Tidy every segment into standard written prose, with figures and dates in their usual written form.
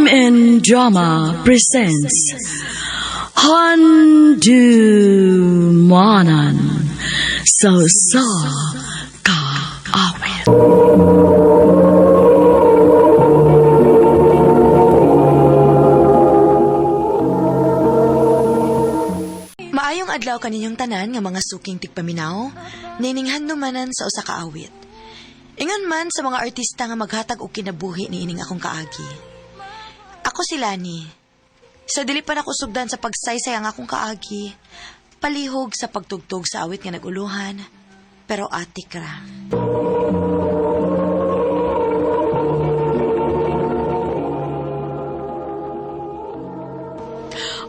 and Drama presents Handumanan So Ka Awit. Maayong adlaw kaninyong tanan nga mga suking tigpaminaw, nininghan numanan sa usa ka awit. Ingon man sa mga artista nga maghatag og kinabuhi ni ining akong kaagi. Ako si Lani. Sa dili pa nako sugdan sa pagsaysay ang akong kaagi, palihog sa pagtugtog sa awit nga naguluhan, pero atik ra.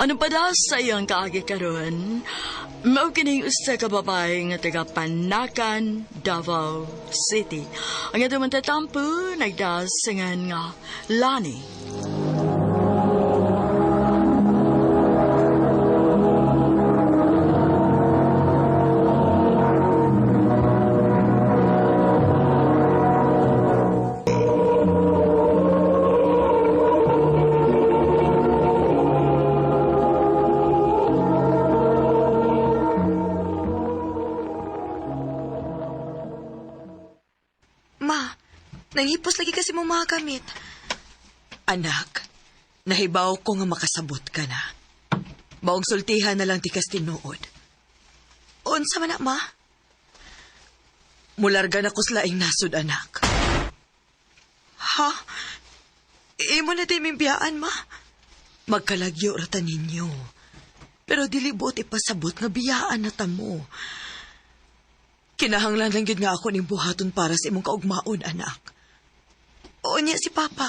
Ano pa daw sa iyang kaagi karon? Mao kining usa ka babae nga taga Panakan, Davao City. Ang atong matatampo nagdasingan nga Lani. Nanghipos lagi kasi mo mga gamit. Anak, nahibaw ko nga makasabot ka na. Maong sultihan na lang tikas tinuod. Unsa man na, ma? Mularga na ko slaing nasud, anak. Ha? Imo na di mimbiyaan, ma? Magkalagyo rata ninyo. Pero dilibot ipasabot nga biyaan na tamo. Kinahanglan lang yun nga ako ning buhaton para sa imong kaugmaon, anak. Oo niya si Papa.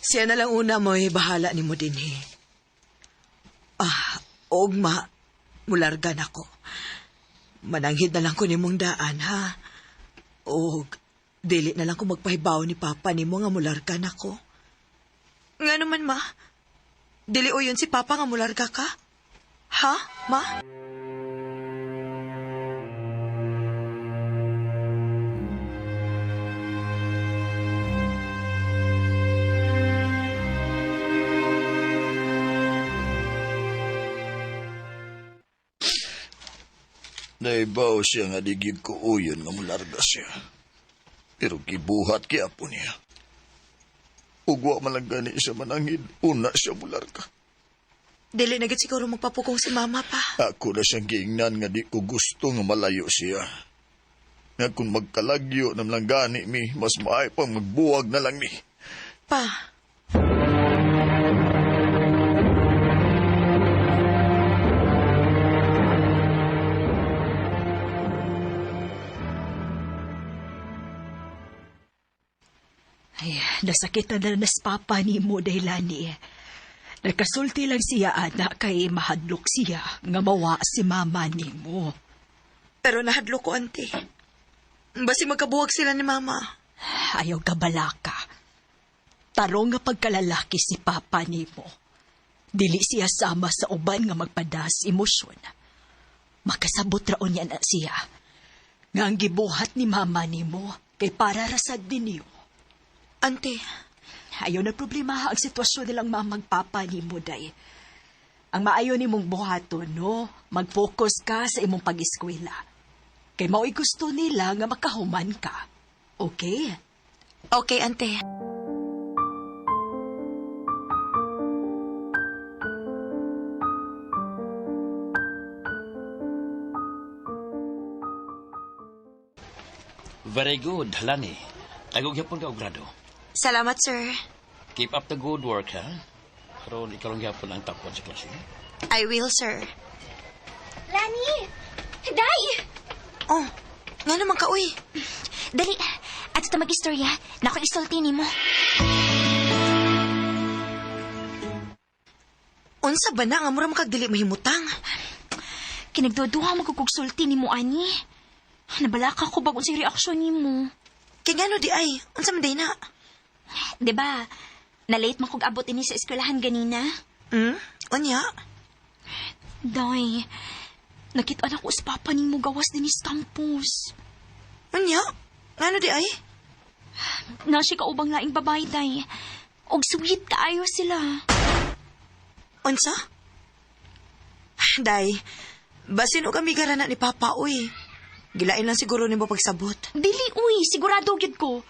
Siya na lang una mo'y bahala ni mo din eh. Ugma, mulargan ako. Mananghid na lang ko ni mong daan, ha? Og, dili na lang ko magpahibaw ni Papa ni mo nga mulargan ako. Nga naman, ma? Dili o yun si Papa nga mularga ka? Ha, ma? Naibaw siya nga digig ko uyon nga mularga siya. Pero gibuhat kaya po niya. Ugwa man lang gani siya manangid, una siya mularga. Dili na gid siguro magpapukong si Mama pa. Ako na siyang giingnan nga di ko gusto nga malayo siya. Nga kung magkalagyo nam lang gani mi, mas maay pang magbuwag na lang mi. Pa. Ay, nasakit na nas papa ni mo dahil Lani. Nagkasulti lang siya anak kay mahadlok siya nga mawa si mama ni mo. Pero nahadlo ko, ante. Basi magkabuwag sila ni Mama. Ayaw ka balaka. Tarong nga pagkalalaki si papa ni mo. Dili siya sama sa uban nga magpadas emosyon. Makasabot raon niya na siya. Nga ang gibuhat ni mama ni mo kay para rasad din niyo. Ante. Ayaw na problema ang sitwasyon nilang magpapa ni mo, day. Ang maayo ni mong buhaton, no? Mag-focus ka sa imong pag-eskwela. Kay mao'y gusto nila nga makahuman ka. Okay? Okay, ante. Very good, Lani. Tagog yapon ka og grado. Salamat, sir. Keep up the good work, ha? Karon ikaw lang yapon ang top 1 sa klase. I will, sir. Lani! Day! Oh, nga naman ka, uy. Dali, at ito mag-istorya. Nako'y isulti ni mo. Unsa ba na nga mura makagdili mahimutang? Kinagduduha magkukugsulti ni mo, Ani. Nabalaka ko bago si reaksyon ni mo. Kaya nga no di ay, unsa man day na? Diba, na-late man kong abot ini sa eskwelahan ganina? Unya? Day, nakita na ko sa papa ni mo gawas din sa campus. Unya? Nga no di ay? Na siya kaubang laing babae, day. Og sweet kaayo sila. Unsa? Day, basin o kami garana ni Papa, uy. Gilain lang siguro ni mo pagsabot. Dili, uy. Sigurado gyud ko.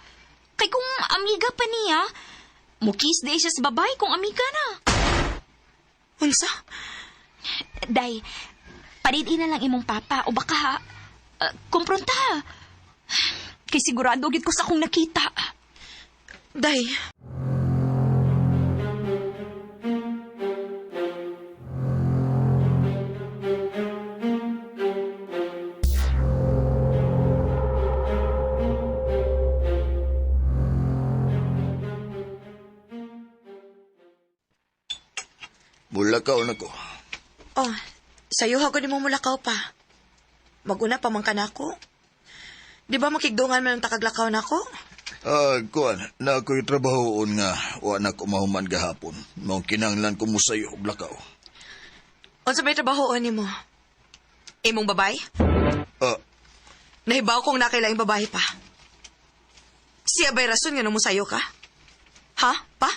Kay kung amiga pa niya, mukis day siya sa babae kung amiga na. Unsa? Day, paritin na lang imong papa o baka kumpronta. Kay sigurado gyud ko sa akong nakita. Day, Mulakaw na ko. oh, sayo ako ni mo mulakaw pa. Maguna pa man ka na ako. Di ba makigdungan man ang takaglakaw na ako? Kuan, na ako'y trabahoon nga, wa na ko mahuman gahapon. Maong kinanglan ko mo sa'yo, blakaw. Unsa may trabahoon ni mo? Imong babay? Ah, Nahibaw kong nakailaing babae pa. Siya ba'y rason nga mo sayo ka? Ha? Pa?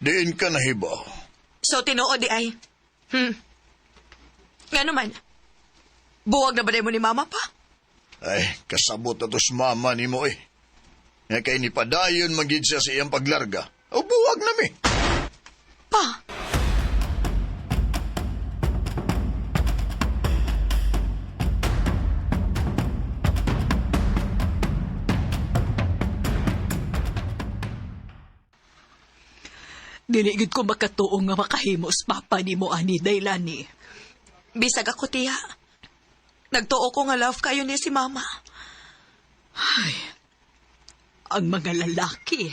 diin ka nahibaw. So, tinuod di ay. Nga naman. Buwag na ba mo ni Mama pa? Ay, kasabot na tos mama ni mo eh. Nga kay ni padayon magid siya sa iyang paglarga. O buwag na mi. Pa? Diligid ko makatuong nga makahimos papa ni mo ani Daylani. Bisag ako, tiya. Nagtuo ko nga love kayo ni si Mama. Ang mga lalaki,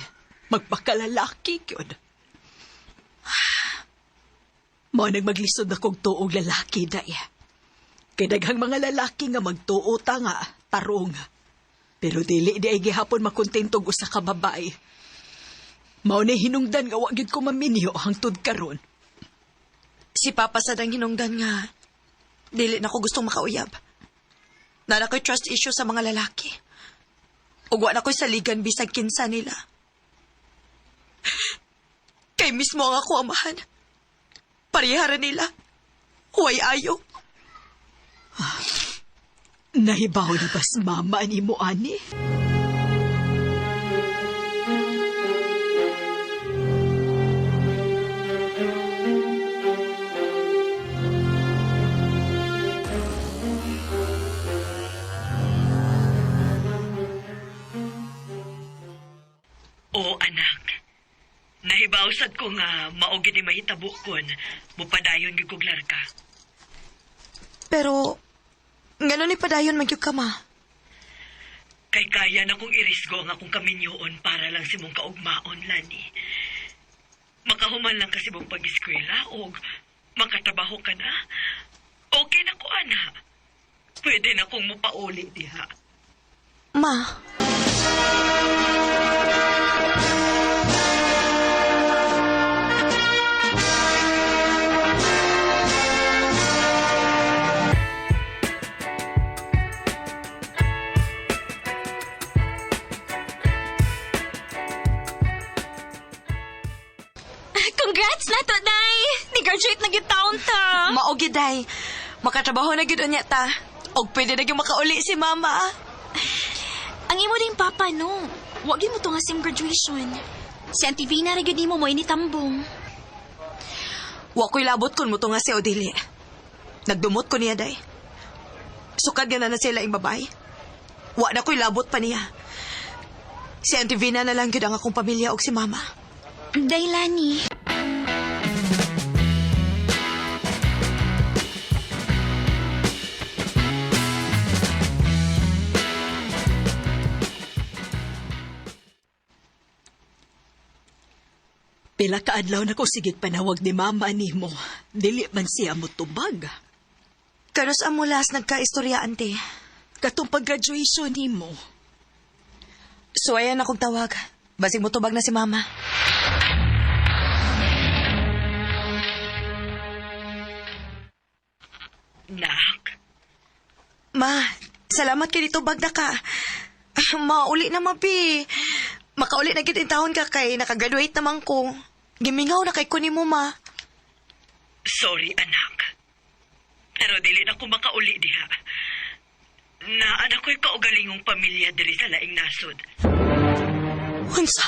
magpakalalaki yun. Mao nang maglisod akong tuong lalaki, day. Kay daghang mga lalaki nga magtuo ta nga, tarong. Pero dili di ay gihapon makontentog usa ka babae. Mao na hinungdan nga wa gyud ko maminyo hangtod karon. Si Papa sa dang hinungdan nga. Dili na ko gustong makauyab. Nara ko'y trust issue sa mga lalaki. Ugwa na ko'y saligan bisag kinsa nila. Kay mismo ang ako amahan. Pariharan nila. Huway ayo. Nahibaw na bas mama ni mo ani? Oo, anak. Nahibawsad ko nga maogi ni mahitabo kon mupadayon gyud kog larga. Pero, ngano ni padayon magyug ka, ma? Kay kaya na kong irisgo ang akong kaminyoon para lang si mong kaugmaon, Lani. Makahuman lang kasi mong pag-eskwela o makatrabaho ka na. Okay na ko, anak. Pwede na kong mupauli diha. Ma. Congrats na to, Day! Ni-graduate na gitaon ta! Maogi, day. Makatrabaho na gyud unya ta. Og pwede na gyud makauli si Mama. Ang imo ding papa, no? Wag mo to nga sim graduation. Si Auntie Vina rin mo mo initambong. Wa ko'y labot kon mo to nga si Odili. Nagdumot ko niya, day. Sukad nga na sila ing babay. Wa na ko'y labot pa niya. Si Auntie Vina na lang gyud ang akong pamilya og si Mama. Daylani. Pila ka adlaw na ko sigig panawag ni mama nimo. Dili man siya mo tubag. Kanos amulas nagka-istorya, ante. Katong pag-graduation ni mo. So, ayan akong tawag. Basig mo tubag na si mama. Nak, Ma, salamat kay dito bag na ka. Mauli na, mabi. Makauli na kitintahon ka kay nakagraduate naman ko. Gimingaw na kay kunin mo, ma. sorry anak. Pero dili na ko makauli diha. Naan ako'y kaugalingong pamilya diri sa laing nasod. Unsa?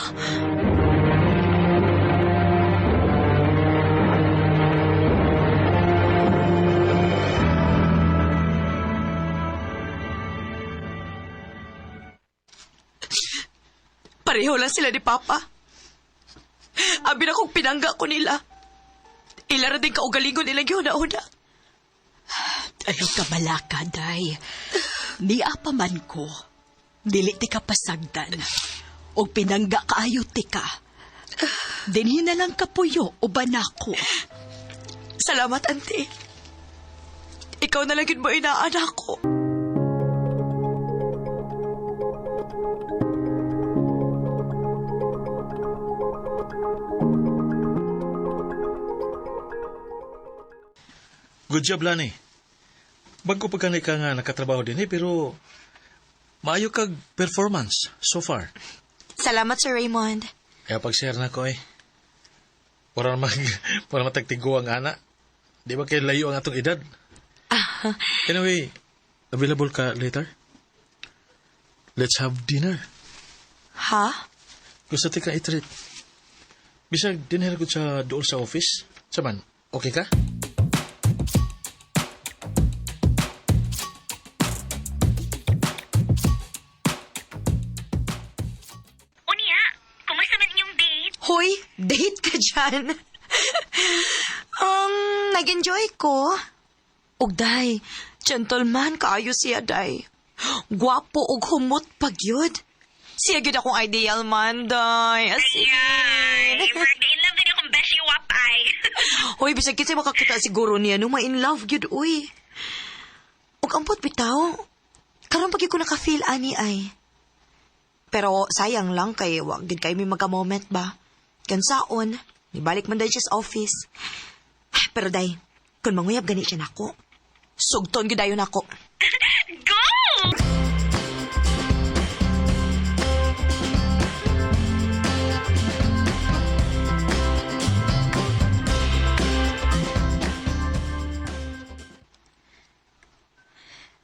Pareho lang sila ni Papa. Abi na kong pinangga ko nila. Ilara din kaugalingon nilang yun na una. Ayaw ka balaka, day. Di apa man ko. Dili ti ka pasagdan. O pinangga kaayo ti ka. Dinhi na lang kapuyo o banako. Salamat, auntie. Ikaw na lang yun mo inaanak ko. Good job, Lani. Bago pagkanay ka nga nakatrabaho din pero maayo kag performance so far. Salamat, Sir Raymond. Kaya pag-share na ko para matagtigo ang ana. Di ba kaya layo ang atong edad? Anyway, available ka later? Let's have dinner. Ha? Gusto ti ka i-treat. Bisag dinner ko sa dool sa office. Saman, okay ka? Unya, kumusta man inyong date? Hoy, date ka dyan. Nag-enjoy ko. Ug day, gentleman kaayo siya day. Gwapo ug humot pagyud. Siya gyud akong ideal man day. Ay, birthday in love din akong beshi wapay. Hoy, bisag kitsa makakita siguro niya no ma-in love gyud uy. Ug ampot bitaw. Karon pag ko naka-feel ani ay. Pero sayang lang kay wag gid kay may magka-moment ba. Kansaon, nibalik man day siya sa office. Pero day, kung manguyab gani siya nako. Sugton gyud dayon nako. Go!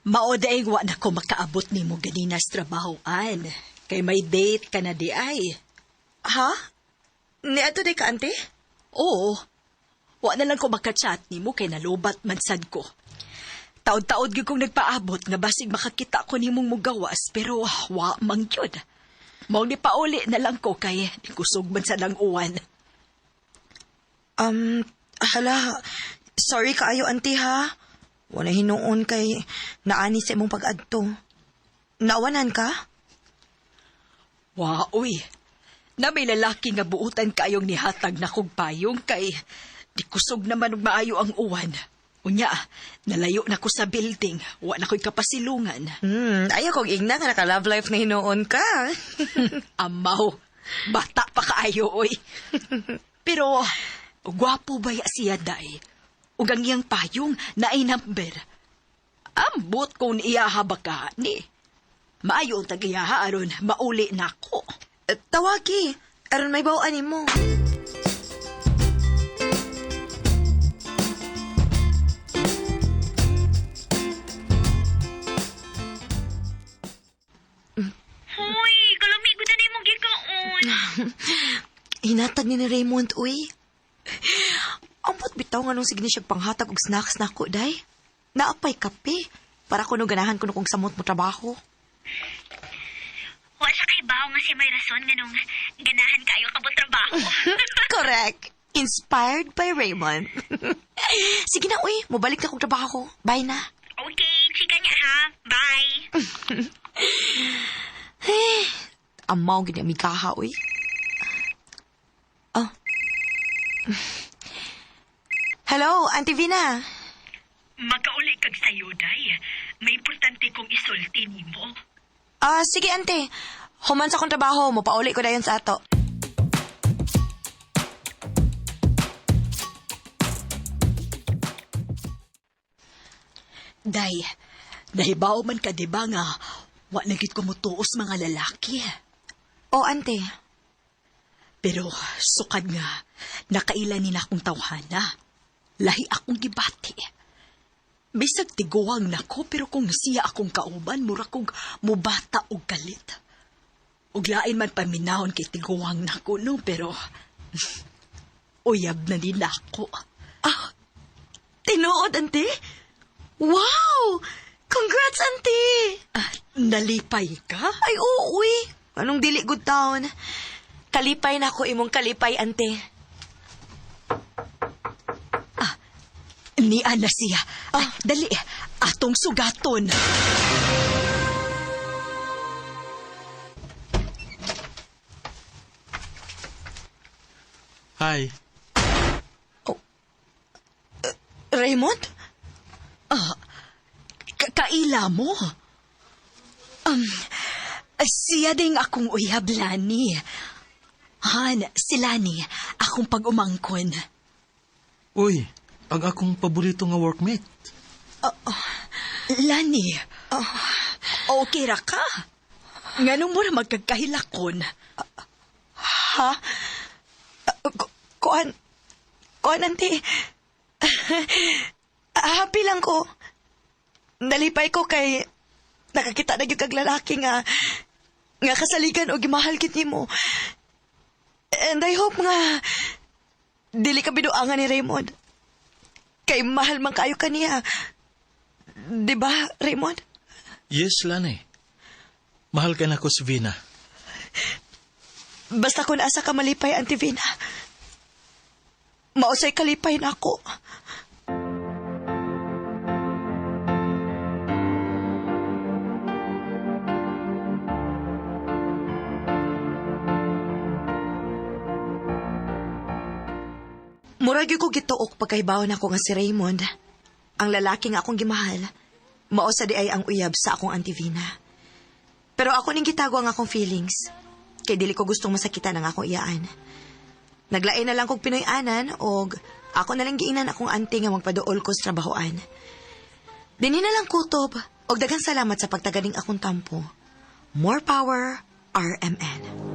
Maoday wa na ko makaabot ni mo ganina sa trabahoan. Kay may date ka na di ay. Ha? Ni ato day ka, ante? Oo. Wa na lang ko makachat ni mo kay nalubat man sad ko. Taod-taod gyud kong nagpaabot nga basig makakita ko nimong mugawas pero wa man gyud. Mao ni pauli na lang ko kay kusog man sa lang uwan. Hala, sorry kaayo, ante ha. Wala hinuon kay naani sa imong pag-adto. Nawanan ka? Wa uy. Na may lalaki nga buutan kayong nihatag na kog payong kay di kusog naman og maayo ang uwan. Unya, nalayo na ko sa building. Wa na ko'y kapasilungan. Ayaw kong igna nga naka-love life na hinuon ka. Amaw, bata pa kaayo, oy. Pero, gwapo ba ya siya, day? Ug ang iyang payong na ay number. Ambot kung iyaha ba ka, ni. Maayo ang tag-iyaha aron mauli na ko. Tawagi, aron may bawaan mo. Hoy, kalamigod na mong gikaon. Hinatag ni Raymond, uy. Ambot bitaw nga nung sige siya panghatag og snacks na ko, day. Naapay kape. Para kuno ganahan ko kung samot mo trabaho. Wa sa kay bawo nga siya may rason nga nung ganahan kayo kabot trabaho. Correct. Inspired by Raymond. Sige na, uy. Mubalik na kong trabaho. Bye na. Okay, chika niya ha. Bye. Amaw gini amigaha, uy. Oh. Hello, Auntie Vina. Magkauli kag sayo kaayo, day. May importante kong isulti nimo. Sige, ante. Human sa akong trabaho, mapauli ko dayon sa ato. Day, nahibaw man ka diba nga, wa nagit ko mutuos mga lalaki. O, ante. Pero sukad nga, nakaila ni na akong tawhana. Lahi akong gibati. Bisag tiguang nako, pero kung siya akong kauban, mura kong mubata og kalit. Ug lain man paminahon kay tiguang nako, no, pero uyab na din ako. Tinuod, ante? Wow! Congrats, ante! Nalipay ka? Ay, uwi. Anong dili good town? Kalipay na ako imong kalipay, ante. Ni ana siya. Dali, atong sugaton. Hi. Raymond? Kaila mo? Siya ding akong uyab, Lani. Han, si Lani, akong pag-umangkon. Uy, ang akong paborito nga workmate. Lani, okay ra ka? Nganong mo na magkagkahilakon? Ha? Kuan, ante. Happy lang ko. Nalipay ko kay nakakita na yung kag lalaki nga kasaligan o gimahal kit mo. And I hope nga dili ka binuangan ni Raymond. Kay mahal man kayo kaniya. Diba, Raymond? Yes, Lani. Mahal ka na ko si Vina. Basta kung asa ka malipay, Auntie Vina. Mausay kalipay na ako. Murag ko gituok pagkaibawan ako nga si Raymond. Ang lalaki nga akong gimahal. Mausa di ay ang uyab sa akong Auntie Vina. Pero ako ning gitago ang akong feelings. Kay dili ko gustong masakitan ang akong iyaan. Naglain na lang kog Pinoy-anan og ako na lang giinan akong auntie nga magpaduol ko sa trabahoan. Dinhi na lang kutob og daghang salamat sa pagtaganing akong tampo. More power, RMN.